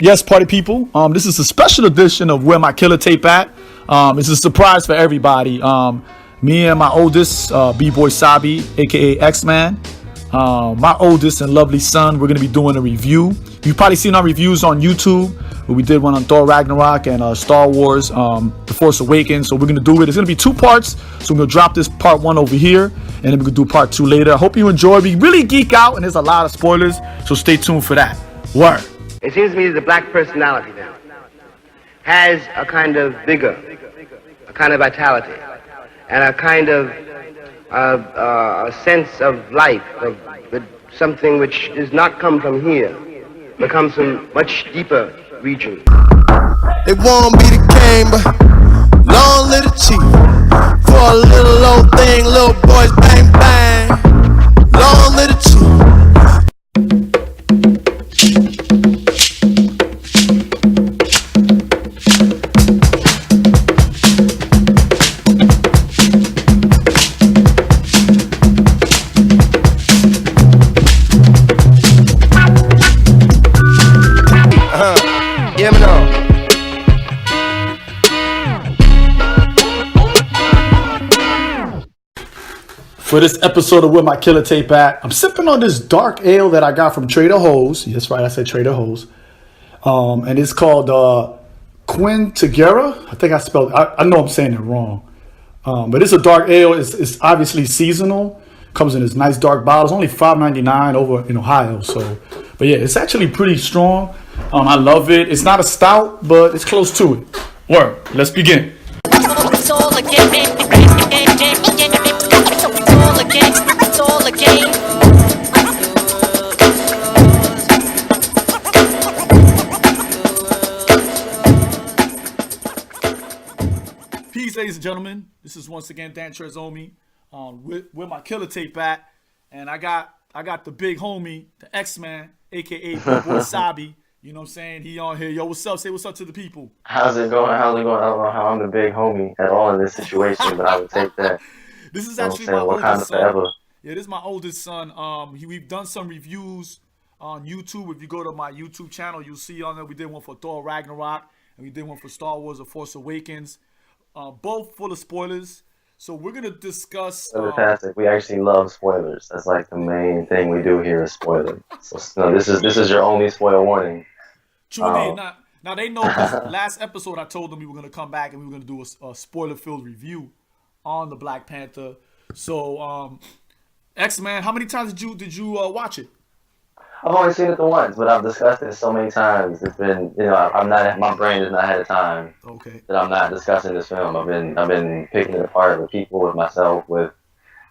Yes, party people. This is a special edition of Where My Killa Tape At. It's a surprise for everybody. Me and my oldest, B-boy Cabi, aka X-Man, my oldest and lovely son, we're gonna be doing a review. You've probably seen our reviews on YouTube. We did one on Thor Ragnarok and Star Wars, The Force Awakens. So we're gonna do it. It's gonna be 2 parts. So we're gonna drop this part 1 over here, and then we're gonna do part 2 later. I hope you enjoy. We really geek out, and there's a lot of spoilers. So stay tuned for that. Word. It seems to me that the black personality now has a kind of vigor, a kind of vitality, and a kind of a sense of life, of something which does not come from here, but comes from much deeper region. It won't be the king, but long live the chief. For a little old thing, little boys bang bang. Long live the chief. For this episode of Where My Killa Tape At, I'm sipping on this dark ale that I got from Trader Joe's. That's right, I said Trader Joe's. And it's called Quintagera. I think I spelled it. I know I'm saying it wrong. But it's a dark ale. It's obviously seasonal. Comes in this nice dark bottle. It's only $5.99 over in Ohio. So, but yeah, it's actually pretty strong. I love it. It's not a stout, but it's close to it. Word. Let's begin. It's all a game. It's all a game. Peace, ladies and gentlemen. This is once again Dan Trezomi with my Killa Tape At, and I got the big homie, the X-Man, aka B-boy Cabi. You know what I'm saying? He on here. Yo, what's up? Say what's up to the people. How's it going? I don't know how I'm the big homie at all in this situation, but I would take that. This is actually my oldest son. Yeah, this is my oldest son. We've done some reviews on YouTube. If you go to my YouTube channel, you'll see on there we did one for Thor Ragnarok and we did one for Star Wars: The Force Awakens. Both full of spoilers. So we're gonna discuss. Fantastic. We actually love spoilers. That's like the main thing we do here is spoilers. So no, this is your only spoiler warning. True indeed. Now they know. Last episode I told them we were gonna come back and we were gonna do a spoiler-filled review on the Black Panther. So X-Man, how many times did you watch it? I've only seen it the once, but I've discussed it so many times. It's been, my brain has not had a time that I'm not discussing this film. I've been picking it apart with people, with myself, with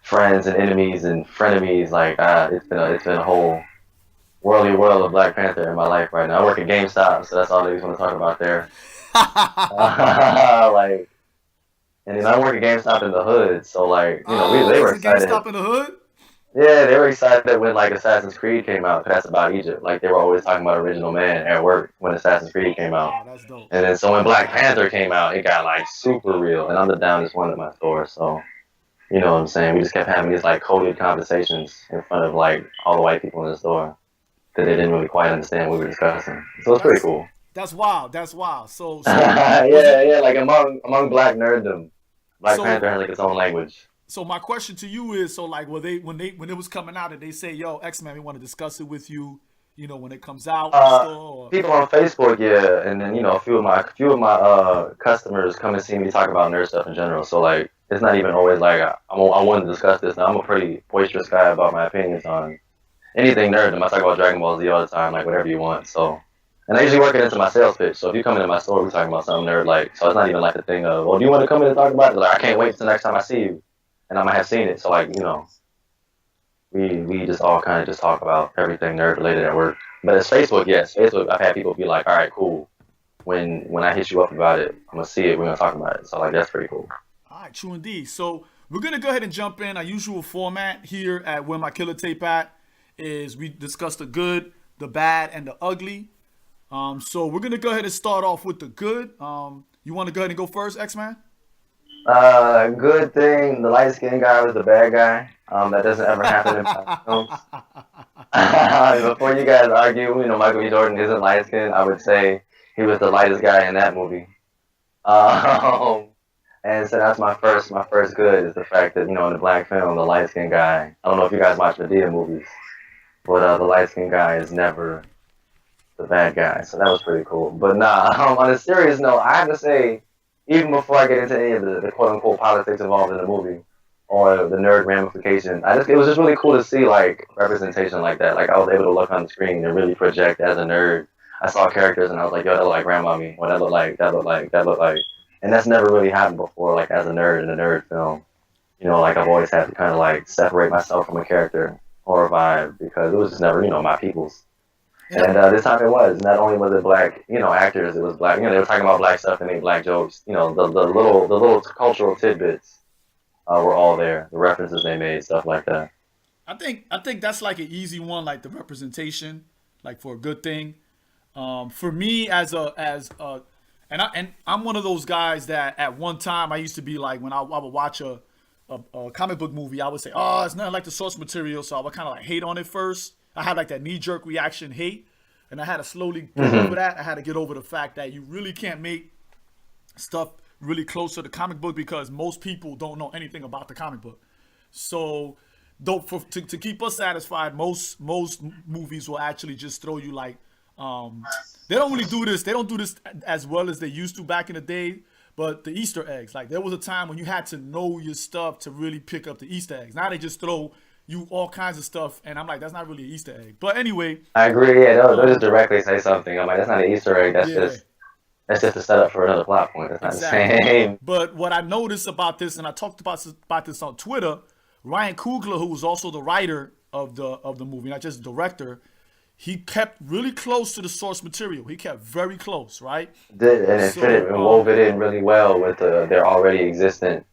friends and enemies and frenemies. Like it's been a whole world of Black Panther in my life right now. I work at GameStop, so that's all they want to talk about there. And then I work at GameStop in the hood, so they were excited. GameStop in the hood? Yeah, they were excited when Assassin's Creed came out. 'Cause that's about Egypt. They were always talking about Original Man at work when Assassin's Creed came out. Oh, that's dope. And then so when Black Panther came out, it got super real. And I'm the downest one at my store, so you know what I'm saying. We just kept having these coded conversations in front of all the white people in the store that they didn't really quite understand what we were discussing. So it's pretty cool. That's wild. That's wild. So yeah. Among black nerddom, Black Panther has its own language. So my question to you is, when it was coming out, did they say, "Yo, X-Man, we want to discuss it with you"? You know, when it comes out. People on Facebook, yeah, and then a few of my customers come and see me talk about nerd stuff in general. So it's not even always I want to discuss this. Now I'm a pretty boisterous guy about my opinions on anything nerddom. I talk about Dragon Ball Z all the time, whatever you want. So. And I usually work it into my sales pitch. So if you come into my store, we're talking about something nerd so it's not even a thing of, well, do you want to come in and talk about it? I can't wait till the next time I see you. And I might have seen it. So we just all kind of just talk about everything nerd related at work. But it's Facebook, yes. Facebook, I've had people be like, all right, cool. When I hit you up about it, I'm going to see it. We're going to talk about it. So that's pretty cool. All right, true indeed. So we're going to go ahead and jump in. Our usual format here at Where My Killa Tape At is we discuss the good, the bad, and the ugly. So we're going to go ahead and start off with the good. You want to go ahead and go first, X-Man? Good thing the light-skinned guy was the bad guy. That doesn't ever happen in films. Before you guys argue, Michael B. Jordan isn't light skinned. I would say he was the lightest guy in that movie. Um, and so that's my first good is the fact that in the black film, the light skinned guy. I don't know if you guys watch Medea movies, but the light skinned guy is never the bad guy. So that was pretty cool. But nah, on a serious note, I have to say, even before I get into any of the quote unquote politics involved in the movie or the nerd ramification, it was just really cool to see like representation like that. Like I was able to look on the screen and really project as a nerd. I saw characters and I was like, yo, that look like grandmommy. Or that look like, that look like, that look like. And that's never really happened before, like as a nerd in a nerd film. Like I've always had to kind of like separate myself from a character or a vibe because it was just never, my people's. Yeah. And this time it was. Not only was it black, actors, it was black. They were talking about black stuff and made black jokes. The little cultural tidbits were all there. The references they made, stuff like that. I think that's like an easy one, like the representation, like for a good thing. For me, and I'm one of those guys that at one time I used to be like when I would watch a comic book movie, I would say, oh, it's nothing like the source material, so I would kind of like hate on it first. I had like that knee-jerk reaction hate, and I had to slowly get over that. I had to get over the fact that you really can't make stuff really close to the comic book because most people don't know anything about the comic book. So to keep us satisfied, most movies will actually just throw you like, they don't really do this. They don't do this as well as they used to back in the day. But the Easter eggs, like there was a time when you had to know your stuff to really pick up the Easter eggs. Now they just throw you all kinds of stuff, and I'm like, that's not really an Easter egg. But anyway, I agree. Yeah, they'll just directly say something. I'm like, that's not an Easter egg. That's just a setup for another plot point. That's not the same. But what I noticed about this, and I talked about this on Twitter, Ryan Coogler, who was also the writer of the movie, not just the director, he kept really close to the source material. He kept very close, right? It fitted and wove it in really well with their already existent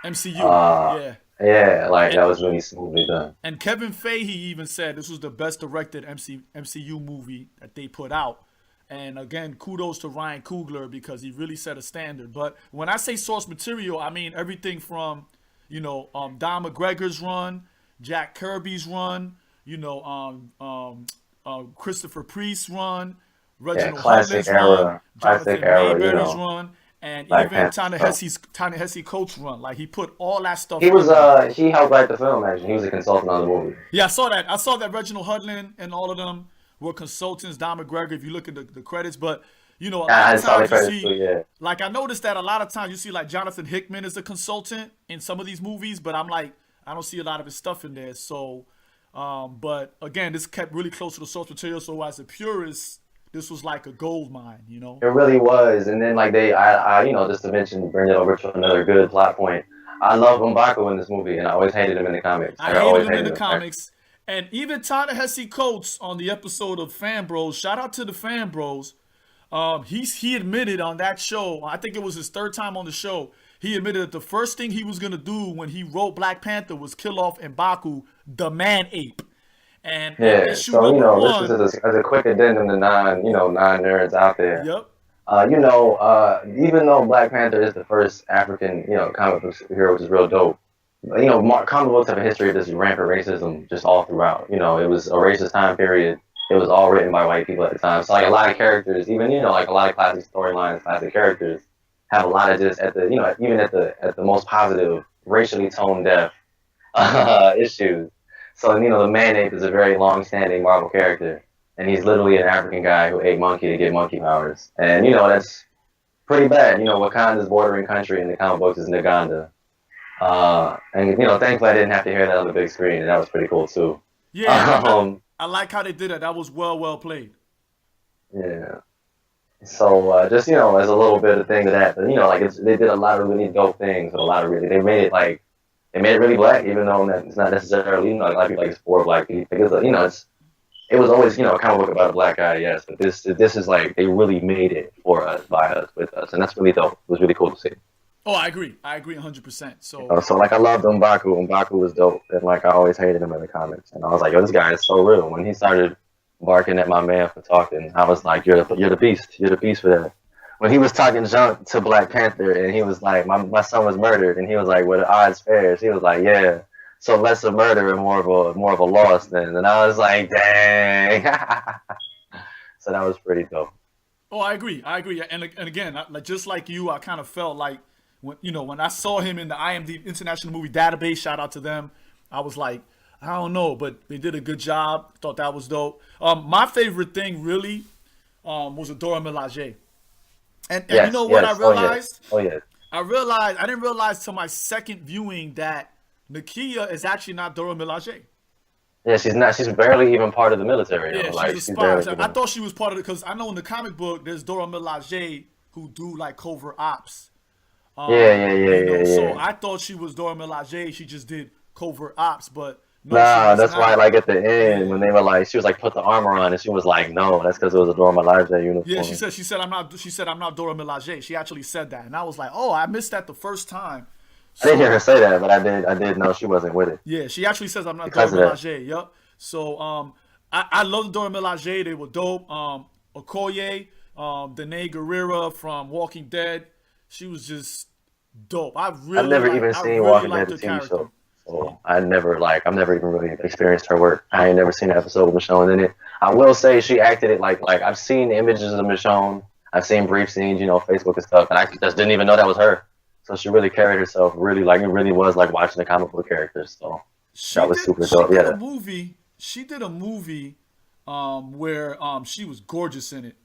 MCU. Yeah, like that was really smoothly done. And Kevin Feige even said this was the best directed MCU movie that they put out. And again, kudos to Ryan Coogler because he really set a standard. But when I say source material, I mean everything from, Don McGregor's run, Jack Kirby's run, Christopher Priest's run, Reginald Hudlin's run, Jonathan Mayberry's run. And Black even Panther Ta-Nehisi Coates' run, like he put all that stuff. He he helped write the film. Actually, he was a consultant on the movie. Yeah, I saw that. I saw that Reginald Hudlin and all of them were consultants. Don McGregor, if you look at the credits, but a lot of times you see, like I noticed that a lot of times you see like Jonathan Hickman is a consultant in some of these movies, but I'm like I don't see a lot of his stuff in there. So, but again, this kept really close to the source material. So as a purist, this was like a gold mine, It really was. And then like I just to bring it over to another good plot point. I love M'Baku in this movie, and I always hated him in the comics. I hated him in the comics. And even Ta-Nehisi Coates on the episode of Fan Bros, shout out to the Fan Bros, he admitted on that show, I think it was his third time on the show, he admitted that the first thing he was going to do when he wrote Black Panther was kill off M'Baku, the man-ape. And so this is as a quick addendum to non-nerds out there. Yep. Even though Black Panther is the first African, comic book superhero, which is real dope. Comic books have a history of this rampant racism just all throughout. It was a racist time period. It was all written by white people at the time. So like a lot of characters, even like a lot of classic storylines, classic characters have a lot of just at the even at the most positive racially tone deaf issues. So, the man-ape is a very long-standing Marvel character, and he's literally an African guy who ate monkey to get monkey powers. And, that's pretty bad. Wakanda's bordering country in the comic books is Uganda. And, thankfully I didn't have to hear that on the big screen, and that was pretty cool, too. Yeah, I like how they did it. That was well played. Yeah. So, just, as a little bit of thing to that, they did a lot of really dope things, and they made it, they made it really black, even though it's not necessarily, a lot of people like it's for black people. Because, it was always, a comic book about a black guy, yes. But this is like, they really made it for us, by us, with us. And that's really dope. It was really cool to see. Oh, I agree 100%. So, I loved M'Baku. M'Baku was dope. And, I always hated him in the comics. And I was like, yo, this guy is so real. When he started barking at my man for talking, I was like, you're the beast. You're the beast for that. When he was talking junk to Black Panther and he was like, my son was murdered, and he was like, well, the odds fair. He was like, yeah, So less a murder and more of a loss then. And I was like, dang. So that was pretty dope. Oh, I agree. I agree. And again, like just like you, I kind of felt like when I saw him in the IMDb International Movie Database, shout out to them. I was like, I don't know, but they did a good job. Thought that was dope. My favorite thing really was Dora Milaje. And Yes, you know what I yes. realized? Oh yeah. I didn't realize till my second viewing that Nakia is actually not Dora Milaje. Yeah, she's not. She's barely even part of the military. Yeah, Like she's a she's spy. barely So even. I thought she was part of it because I know in the comic book there's Dora Milaje who do like covert ops. So Yeah. I thought she was Dora Milaje. She just did covert ops, but no, Nah, she was that's why, not. like at the end, when they were like, she was like, put the armor on, and she was like, no, that's because it was a Dora Milaje uniform. Yeah, she said I'm not Dora Milaje. She actually said that, and I was like, oh, I missed that the first time. I didn't hear So her say that, but I did know she wasn't with it yeah, she actually says I'm not because Dora of that. Milaje. Yep. So I love the Dora Milaje. They were dope. Okoye, Danae Guerrera from Walking Dead. She was just dope. I've never even seen Walking Dead, the TV show. So I've never even really experienced her work. I ain't never seen an episode with Michonne in it. I will say she acted it like I've seen images of Michonne. I've seen brief scenes, Facebook and stuff, and I just didn't even know that was her. So she really carried herself really like it really was like watching the comic book characters. So that was super dope. Yeah. She did a movie where she was gorgeous in it.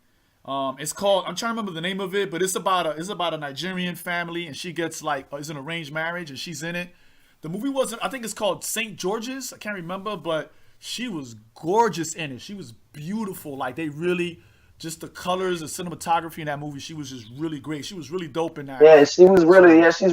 It's called, I'm trying to remember the name of it, but it's about a Nigerian family, and she gets like it's an arranged marriage, and she's in it. The movie wasn't, I think it's called St. George's. I can't remember, but she was gorgeous in it. She was beautiful. Like they really, just the colors, the cinematography in that movie, she was just really great. She was really dope in that. Yeah, she's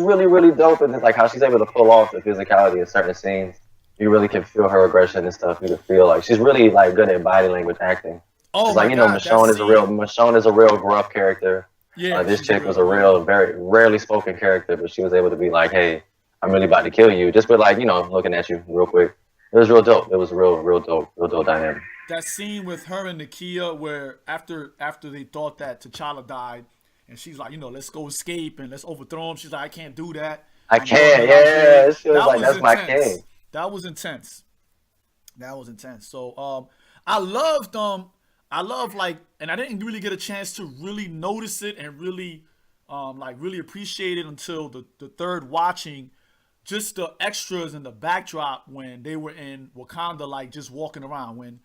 really dope, and it's like how she's able to pull off the physicality in certain scenes. You really can feel her aggression and stuff. You can feel like she's really like good at body language acting. Oh It's my like God, Michonne is a real gruff character. Yeah, This she's chick was a real, very rarely spoken character, but she was able to be like, "Hey, I'm really about to kill you," just with like looking at you real quick. It was real dope. It was real dope dynamic. that scene with her and Nakia where after they thought that T'Challa died, and she's like, let's go escape and let's overthrow him. She's like, I can't do that. I can't. Yeah, she was like, "That's my king." That was intense. So I loved like, and I didn't really get a chance to really notice it and really really appreciate it until the third watching. Just the extras and the backdrop when they were in Wakanda, like just walking around. When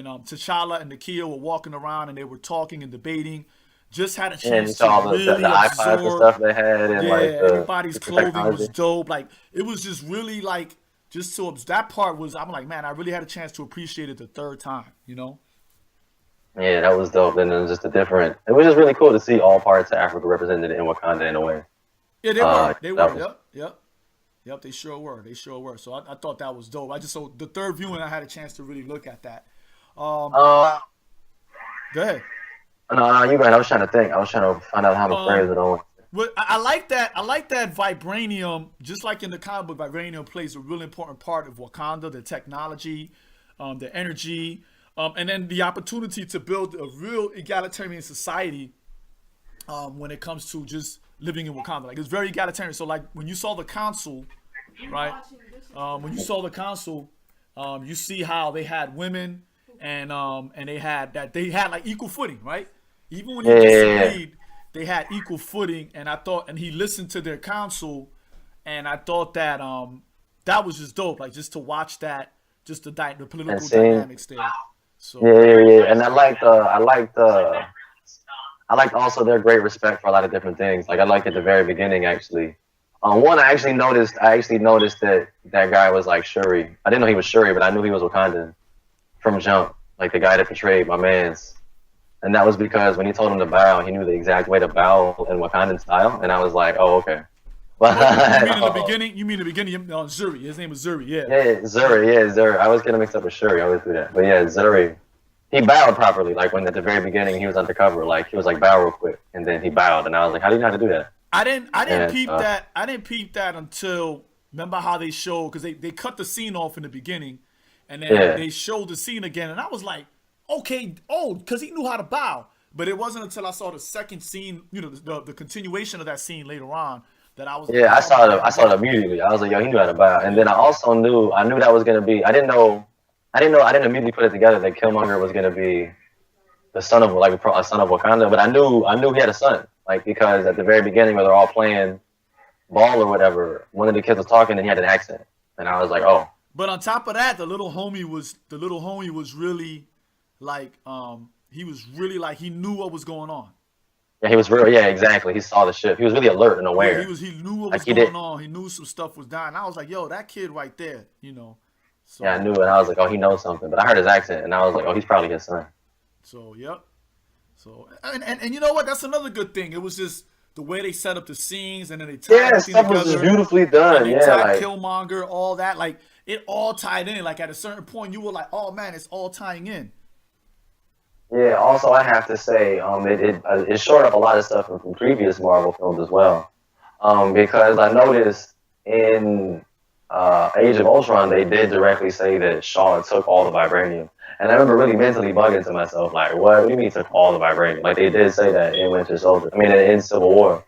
T'Challa and Nakia were walking around and they were talking and debating, just had a chance to all really the iPods and stuff they had, and everybody's clothing technology. was dope. Like it was just really like just so that part was. I'm like, man, I really had a chance to appreciate it the third time. Yeah, that was dope. And it was just it was just really cool to see all parts of Africa represented in Wakanda in a way. Yeah, they were. They that were. was- Yep, they sure were. So I thought that was dope. So the third viewing, I had a chance to really look at that. Go ahead. No, you right. I was trying to think. I was trying to find out how to phrase it on. Well, I like that. I like that vibranium, just like in the comic book, vibranium plays a really important part of Wakanda, the technology, the energy, and then the opportunity to build a real egalitarian society when it comes to just living in Wakanda. Like it's very egalitarian. So like when you saw the council, right? When you saw the council, you see how they had women and they had like equal footing, right? Even when he disagreed, they had equal footing. And I thought, and he listened to their counsel, and I thought that that was just dope. Like just to watch that, just the political dynamics there. So Yeah. And I liked also their great respect for a lot of different things. Like I liked at the very beginning actually. One, I actually noticed that guy was like Shuri. I didn't know he was Shuri, but I knew he was Wakandan from jump. Like the guy that portrayed my man's. And that was because when he told him to bow, he knew the exact way to bow in Wakandan style. And I was like, oh, okay. You mean in the beginning? Zuri. His name was Zuri. Yeah. Yeah, Zuri. I was getting mixed up with Shuri. I always do that. But yeah, Zuri. He bowed properly. Like when at the very beginning he was undercover, like he was like bow real quick, and then he bowed, and I was like, how do you know how to do that? I didn't peep that. I didn't peep that until remember how they showed because they cut the scene off in the beginning, and then they showed the scene again, and I was like, okay, because he knew how to bow. But it wasn't until I saw the second scene, the continuation of that scene later on, that I was. Yeah, I saw it immediately. I was like, yo, he knew how to bow. And then I knew that was gonna be. I didn't immediately put it together that Killmonger was gonna be the son of a son of Wakanda. But I knew he had a son, like because at the very beginning where they're all playing ball or whatever, one of the kids was talking and he had an accent, and I was like, oh. But on top of that, the little homie was really like he was really like he knew what was going on. Yeah, he was real. Yeah, exactly. He saw the shit. He was really alert and aware. Yeah, he knew what was going on. He knew some stuff was dying. I was like, yo, that kid right there, you know. So, yeah, I knew it. I was like, oh, he knows something. But I heard his accent, and I was like, oh, he's probably his son. So, yep. So, and you know what? That's another good thing. It was just the way they set up the scenes, and then they tied the scene stuff was just beautifully done. They yeah, tied like Killmonger, all that. Like, it all tied in. Like, at a certain point, you were like, oh, man, it's all tying in. Yeah, also I have to say, it shored up a lot of stuff from previous Marvel films as well. Because I noticed in Age of Ultron, they did directly say that Shaw took all the vibranium. And I remember really mentally bugging to myself, like, what do you mean took all the vibranium? Like, they did say that in Winter Soldier. I mean, in Civil War.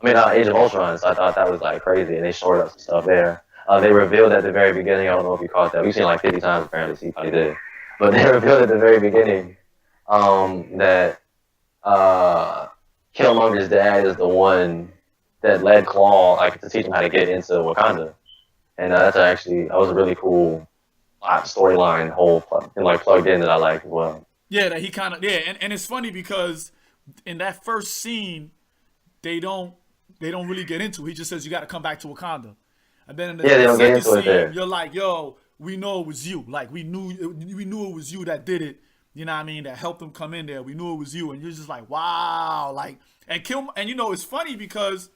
I mean, Age of Ultron, so I thought that was, like, crazy, and they shored up some stuff there. They revealed at the very beginning, I don't know if you caught that. We've seen it like 50 times, apparently, so you probably did. But they revealed at the very beginning that Killmonger's dad is the one that led Claw like to teach him how to get into Wakanda, and that was a really cool storyline plugged in that I like as well. Yeah, that he kind of and it's funny because in that first scene they don't really get into it. He just says you got to come back to Wakanda, and then in the second scene you're like, yo, we know it was you. Like we knew it was you that did it. You know what I mean? That helped him come in there. We knew it was you. And you're just like, wow. Like, and you know, it's funny because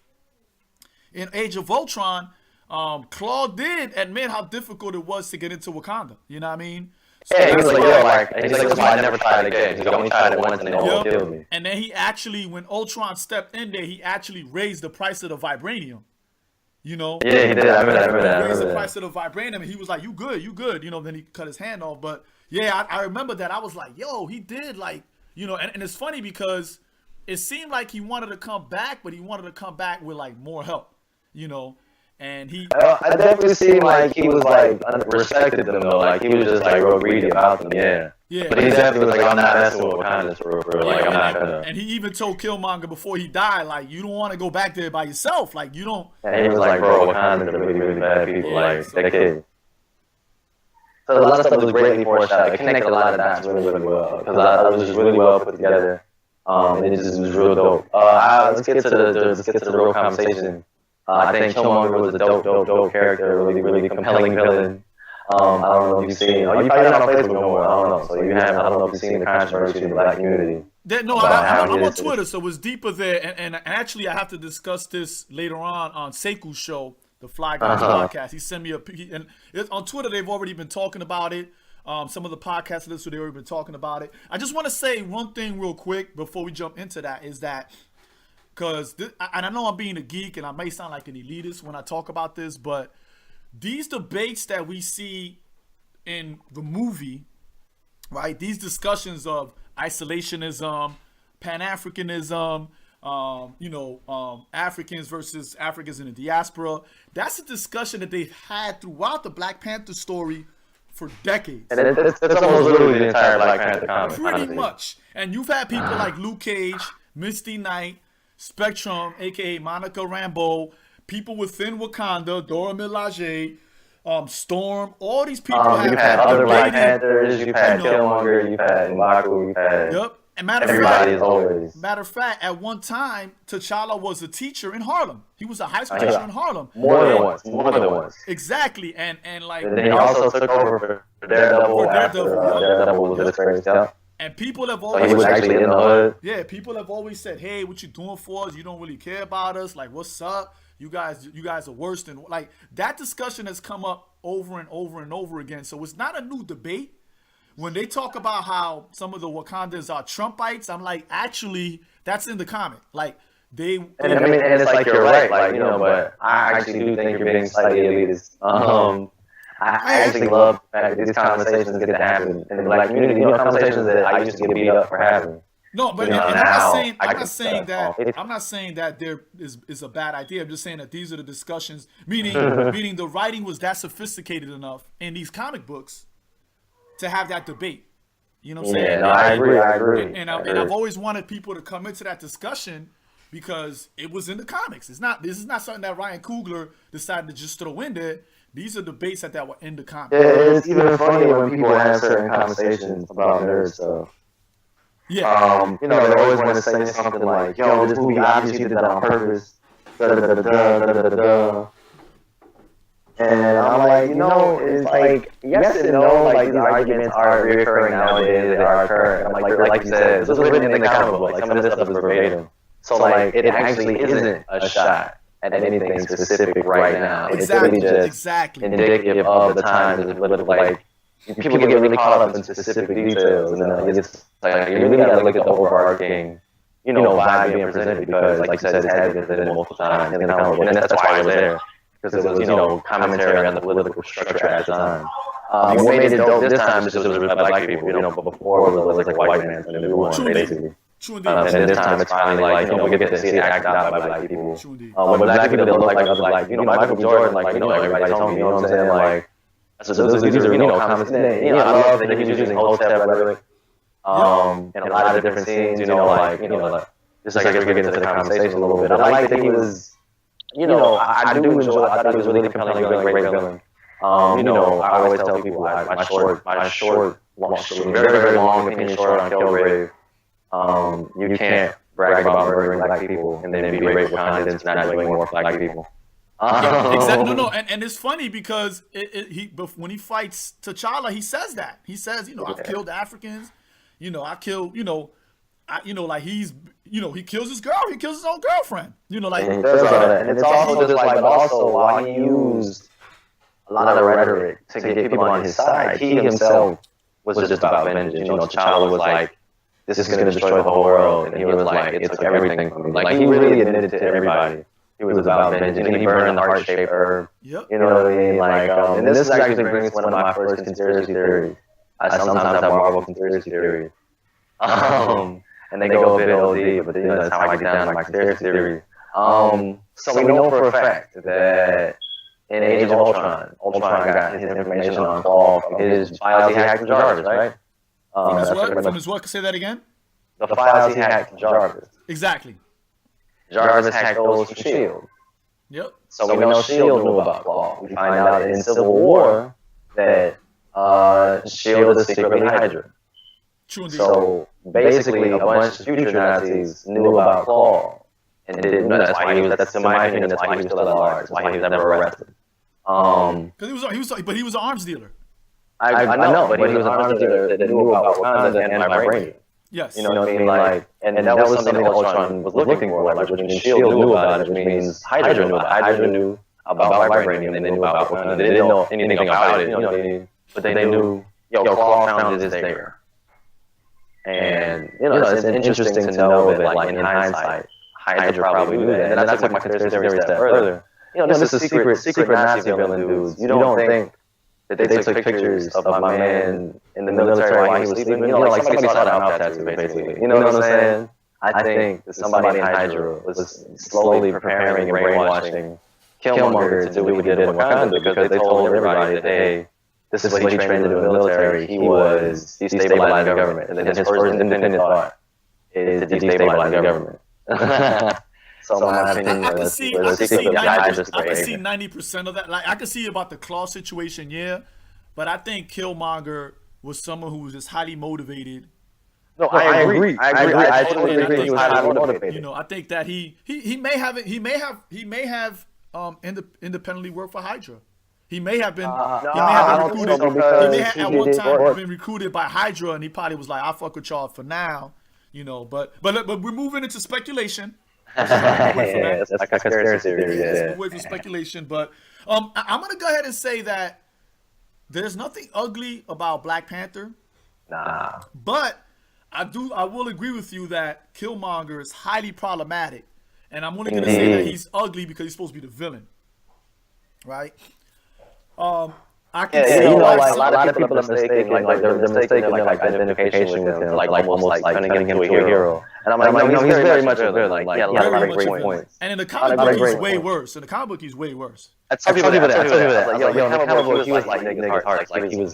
in Age of Ultron, Claw did admit how difficult it was to get into Wakanda. You know what I mean? So yeah, he was like, yo, he's like, I never tried it again. He only tried it once and they all killed me. And then he actually, when Ultron stepped in there, he actually raised the price of the vibranium. You know? Yeah, he did. I remember that. He raised the price of the vibranium and he was like, you good. You know, then he cut his hand off. But yeah, I remember that. I was like, yo, he did like, you know, and it's funny because it seemed like he wanted to come back, but he wanted to come back with like more help, you know, and he. I definitely seemed like he was like respected them though, like he was just like real greedy about them, yeah. Yeah. But he definitely was like, I'm not messing with Wakanda for real. Like I'm not gonna. And he even told Killmonger before he died, like, you don't want to go back there by yourself, like you don't. And he was like, bro, Wakanda's really, really bad people, like that kid. So a lot of stuff was greatly foreshadowed. It connected a lot of dots really, really well. Because it was just really well put together. It just was real dope. Let's get to the real conversation. I think Killmonger was a dope character, really, really compelling villain. I don't know if you've seen. You probably not on Facebook no more. I don't know. So I don't know if you've seen the controversy in the Black community. I'm on Twitter, so it's deeper there. And actually, I have to discuss this later on Seku's show. The Fly Guys podcast. He sent me and on Twitter they've already been talking about it. Some of the podcast listeners they've already been talking about it. I just want to say one thing real quick before we jump into that is that because and I know I'm being a geek and I may sound like an elitist when I talk about this, but these debates that we see in the movie, right? These discussions of isolationism, Pan-Africanism. Africans versus Africans in the diaspora. That's a discussion that they've had throughout the Black Panther story for decades. And it's almost literally the entire Black Panther comic. Pretty much. And you've had people like Luke Cage, Misty Knight, Spectrum, a.k.a. Monica Rambeau, people within Wakanda, Dora Milaje, Storm, all these people have you've had other Black Panthers, you've had Killmonger, you've had M'Baku, you've had... Yep. And everybody is always. Matter of fact, at one time, T'Challa was a teacher in Harlem. He was a high school teacher in Harlem. More than once. Exactly, and like. And then he also took over for Daredevil after Daredevil was disgraced. And people have always. So he was actually in the hood. Yeah, people have always said, "Hey, what you doing for us? You don't really care about us. Like, what's up? You guys are worse than like." That discussion has come up over and over and over again. So it's not a new debate. When they talk about how some of the Wakandans are Trumpites, I'm like, actually, that's in the comic. Like, and it's like you're right, like, you know, but I actually do think you're being slightly elitist. I actually love the fact that these conversations get to happen in the Black community. You know, conversations that I used to get beat up for having. No, but You know, and now I I'm can not saying start off. that I'm not saying that there is a bad idea. I'm just saying that these are the discussions. Meaning the writing was that sophisticated enough in these comic books to have that debate. You know what I'm saying? Yeah, no, I agree. And I've always wanted people to come into that discussion because it was in the comics. This is not something that Ryan Coogler decided to just throw in there. These are debates that were in the comics. Yeah, it's even funnier when people have certain conversations about nerd stuff. Yeah. You know, they always want to say something like, "Yo, this movie obviously did that on purpose." Da da da da da da da. And I'm like, you know, it's like yes and no. Like these arguments are reoccurring nowadays. They are current. I'm like you said, this was written in the comic book. Like some of this stuff is verbatim. So like, it actually isn't a shot at anything specific right now. Exactly. It's really just Exactly. indicative of the times. Like people get really caught up in specific details, and then it's like you really gotta look at the overarching, you know, vibe being presented because, like you said, it has been presented multiple times in the comic book, and that's why it was there. Because it was, you know, commentary on the political structure at the time. What made it dope this time is just it was written by black people, you know, but before it was like a white man's new one, basically. True indeed. And this time it's finally like, you know, we get to see it acted out by black people. When black people don't look like other, like, you know, Michael B. Jordan, like, you know, everybody's homie, you know what I'm saying? Like, so these are, you know, comments. You know, I love that he's using hotep rhetoric in a lot of different scenes, you know, like, just like as we get into the conversation a little bit. I like that he was, you know, I do enjoy, I thought he was really compelling, really great villain. You know, I always tell people my short, very, very long opinion short on Kilgrave. You can't brag about murdering black people and then be great with Wakandans for not doing more for black people. Exactly. No, and it's funny because when he fights T'Challa, he says that. He says, you know, I've killed Africans. You know, I kill, you know, like he's, you know, he kills his girl. He kills his own girlfriend. You know, like. And he does all that. And it's also just like, but also while he used a lot of rhetoric to get people on his side, he himself was just about vengeance. You know, T'Challa was like, this is going to destroy the whole world. And he was like, it took everything from me. Like, he really admitted to everybody he was about vengeance. And he burned the heart-shaped herb. Yep. You know what I mean? Like, and this actually brings one of my first conspiracy theories. I sometimes have Marvel conspiracy theories. And they go a bit OD, but you know, that's how I get down to my conspiracy theory. So we know for a fact that in Age of Ultron got his information on Claw from his files he hacked from Jarvis, right? From his what? Say that again? The files he hacked from Jarvis. Exactly. Jarvis hacked those from S.H.I.E.L.D. Yep. So we know S.H.I.E.L.D. knew about Claw. We find out in Civil War that S.H.I.E.L.D. is secretly Hydra. True indeed. So basically, a bunch of future Nazis knew about Claw and didn't know. That's why he was. That's in my opinion. That's why he was still at large. That's why he was never arrested. Because he was an arms dealer. I know, but he was an arms dealer that knew about Wakanda and vibranium. Yes. You know what I mean? Like, and that was something that Ultron was looking for. Like, which means S.H.I.E.L.D. knew about it, which means Hydra knew about it. Hydra knew about vibranium, and they knew about Wakanda. They didn't know anything about it, you know what I mean? But they knew, yo, Claw found this there. And, you know, it's interesting to know that, like, in hindsight, Hydra probably knew that. And that's like my conspiracy theory step further. You know, this is secret Nazi villain dudes. You don't think that they took pictures of my man in the military while he was sleeping? You know, like somebody saw that mouth tattoo, basically. You know what I'm saying? I think that somebody in Hydra was slowly preparing and brainwashing Killmonger to do what he did in Wakanda because they told everybody that, hey, this is what he trained to do in the military. He destabilized the government. And then his first independent thought is to destabilize the government. So my opinion I can see 90% of that. Like I can see about the Claw situation, yeah. But I think Killmonger was someone who was just highly motivated. No, I agree. I totally agree. He was highly motivated. You know, I think that he may have independently worked for Hydra. He may have been. He may have been recruited. He may have at one time been recruited by Hydra, and he probably was like, "I'll fuck with y'all for now," you know. But we're moving into speculation. That's like a conspiracy theory. Yeah. Wait for speculation, but I'm gonna go ahead and say that there's nothing ugly about Black Panther. Nah. But I will agree with you that Killmonger is highly problematic, and I'm only gonna say that he's ugly because he's supposed to be the villain, right? I can Yeah, see you know, why like a some- lot of people are mistaking, like they're mistaking their like identification with him, like almost like turning him into a hero. And I'm like, no, he's very much a villain. Like, he had a lot very of much great a villain. points. And in the A comic lot of book, he's great way points. worse. In the comic book, he's way worse. I told people that. I was like, yo, in the comic book, he was like nigga's heart. Like, he was.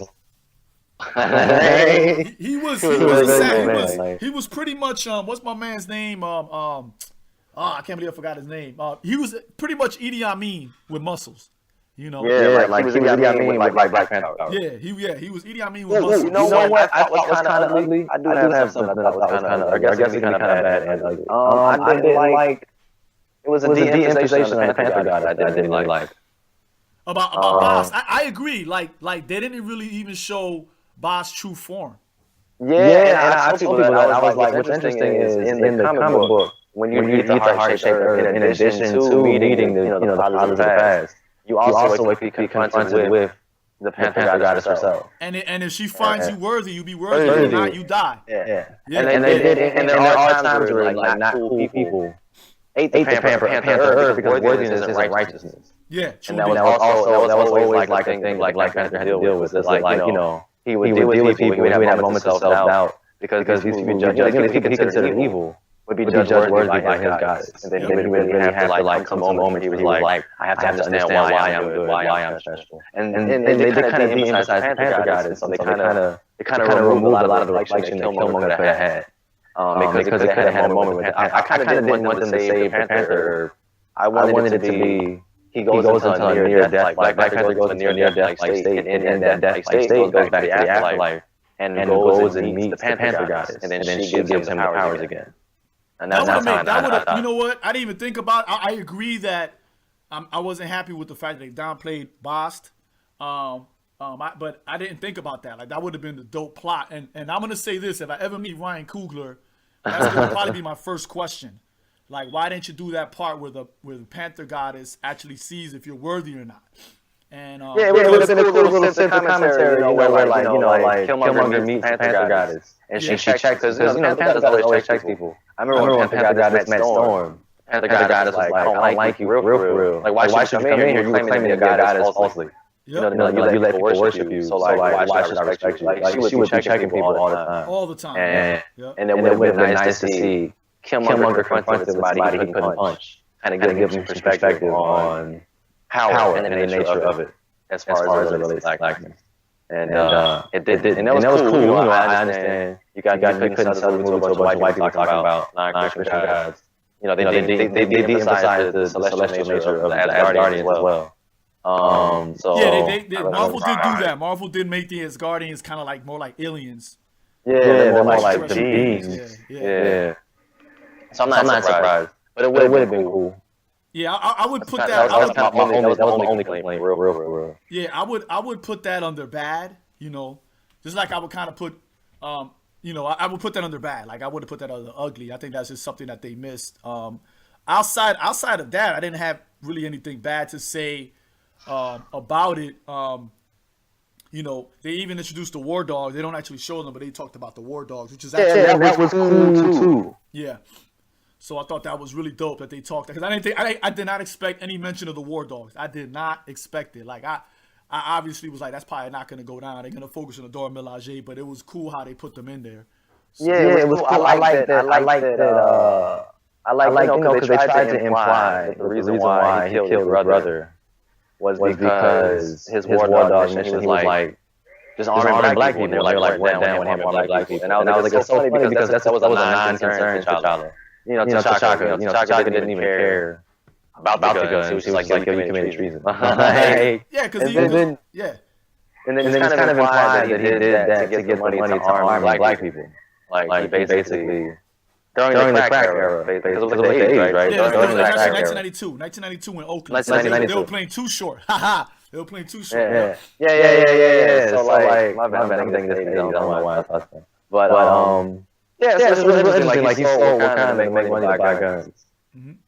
He was He was sad. really bad, like- He was pretty much what's my man's name? I can't believe I forgot his name. He was pretty much Idi Amin with muscles. You know. Yeah, like he was Idi Amin with like Black Panther. Yeah, he was Idi Amin with Well, muscles. you know what? I thought was kind of ugly. I do have something that I thought was kind of. I guess it's kind of bad and ugly. I didn't like. It was a de-emphasization on the Panther God. I didn't like. About Boss, I agree. Like they didn't really even show Boss' true form. Yeah, and I told people that I was like, what's interesting is in the comic book when you eat the heart-shaped herb, in addition to meeting the the fathers of the past, you also be confronted with the Panther goddess herself. And if she finds you worthy, you be worthy. If not, you die. Yeah. And there are times where like not cool people ate the Panther herb because worthiness isn't righteousness. Yeah, true. And that was always like a thing like Black Panther had to deal with. It's like he would deal with people. He would have moments of self-doubt because these people he considered evil would be judged worthy by his goddess. And then he would really have to like come to a moment he was like, I have to understand why I'm good, why I'm special. And they kind of de-emphasized the Panther goddess, so they kind of removed a lot of the reflection that Killmonger could have had. Because it could have had a moment with I kind of didn't want them to save the Panther. I wanted it to be he goes into a near death, like Black Panther goes into a near death like state, and in that death like state goes back to the afterlife and goes and meets the Panther goddess, and then she gives him the powers again. And that's you know what? I didn't even think about. I agree that I wasn't happy with the fact that they downplayed Bast. But I didn't think about that. Like that would have been the dope plot. And I'm gonna say this: if I ever meet Ryan Coogler, that's gonna probably be my first question. Like, why didn't you do that part where the Panther goddess actually sees if you're worthy or not? And it would have been a cool little simple commentary, where like Killmonger meets the Panther goddess, and she checks because the Panther goddess always checks people. I remember when Panther goddess met Storm. Panther goddess was like, I don't like you, real for real. Like, why should you come in here? You claiming the goddess falsely. You let people worship you. So like, why should I respect you? Like, she would be checking people all the time. And it would have been nice to see Killmonger confronted with somebody he couldn't punch, kind of give him perspective on power and the nature of it, as far as it relates to blackness. And it did, and that was cool. I understand. You couldn't suddenly move to a bunch of white people talking about non-Christian gods. They de-emphasized the celestial nature of the Asgardians as well. Marvel did do that. Marvel did make the Asgardians kind of like more like aliens. Yeah, they're more like the beings. Yeah. So I'm not surprised, but it would have been cool. Yeah, I would put that. That was my only complaint. Real. Yeah, I would put that under bad. Just like I would kind of put, I would put that under bad. Like I would have put that under ugly. I think that's just something that they missed. Outside of that, I didn't have really anything bad to say about it. They even introduced the War Dogs. They don't actually show them, but they talked about the War Dogs, which is actually that was cool too. Yeah. So I thought that was really dope that they talked, because I did not expect any mention of the War Dogs. I did not expect it. Like I obviously was like, that's probably not going to go down. They're going to focus on the Dora Milaje, but it was cool how they put them in there. So, it was cool. I like that. Because they tried to imply that the reason why he killed his brother was because his War Dog mission was like just arming black people. They were like went down with him and black people. And I was like, it's so funny because that was a non-concern to T'Challa. T'Chaka didn't even care about the gun. She was like, you committed treason. Yeah, because then it's kind of implied that he did that to get the money to arm black people. Like basically during the crack era, because it was the 80s, right? Yeah, it was actually 1992 in Oakland. They were playing Too Short. They were playing Too Short. Yeah. So like, my bad, I'm thinking this. I don't know why I thought that. But yeah, so it's really interesting. Like, he stole Wakanda to make money with black guns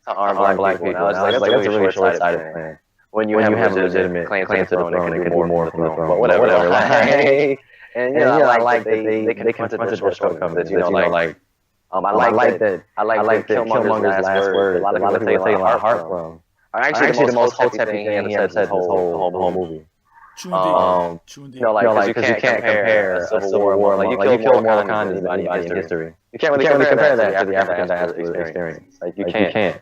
to arm black people. That's a really short-sighted plan. When you have a legitimate claim to the throne, it could do more from the throne. But whatever. And I like that they confronted their shortcomings. I like that Killmonger's last word. A lot of people take a lot of heart from. Actually, the most hotep thing he ever said this whole movie. True indeed. True indeed. You know, like, because you can't compare a civil war. Like, you kill more Wakandans than anybody in history. You can't really compare that to the African diaspora experience. Like, you can't.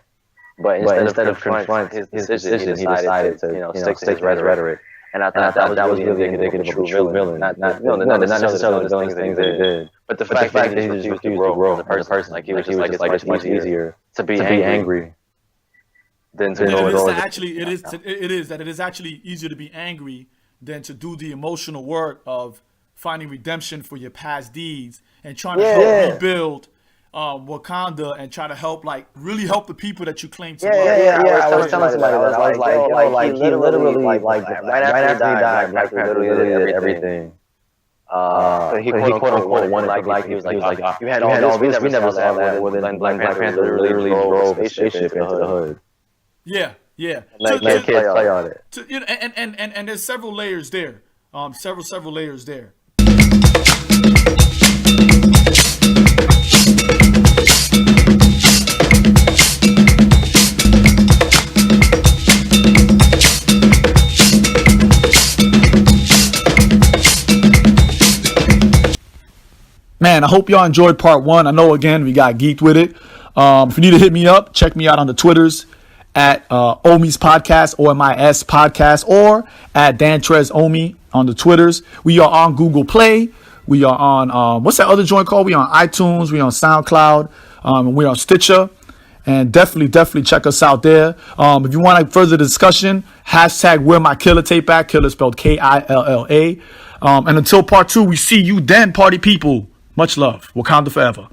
But instead of confront his decision, he decided to, stick to his rhetoric. And I thought that was really indicative of a true villain. Not necessarily the things that he did, but the fact that he just refused to grow as a person. Like, he was just like, it's much easier to be angry than to know it is actually easier to be angry than to do the emotional work of finding redemption for your past deeds and trying to help rebuild Wakanda and try to help, really help the people that you claim to love. I was telling somebody that. I was like, he literally, right after he died, Black Panther literally did everything. He quote unquote wanted like he was like, you had all this, we never saw that. Well, then Black Panther literally drove a spaceship into the hood. Yeah. Let kids play on it. And there's several layers there. Several layers there. Man, I hope y'all enjoyed part 1. I know, again, we got geeked with it. If you need to hit me up, check me out on the Twitters at Omi's Podcast, OMIS Podcast, or at Dantrez Omi on the Twitters. We are on Google Play. We are on, what's that other joint called? We on iTunes. We on SoundCloud. We're on Stitcher. And definitely check us out there. If you want further discussion, hashtag Where My Killa Tape At. Killa spelled Killa. And until part 2, we see you then, party people. Much love. Wakanda forever.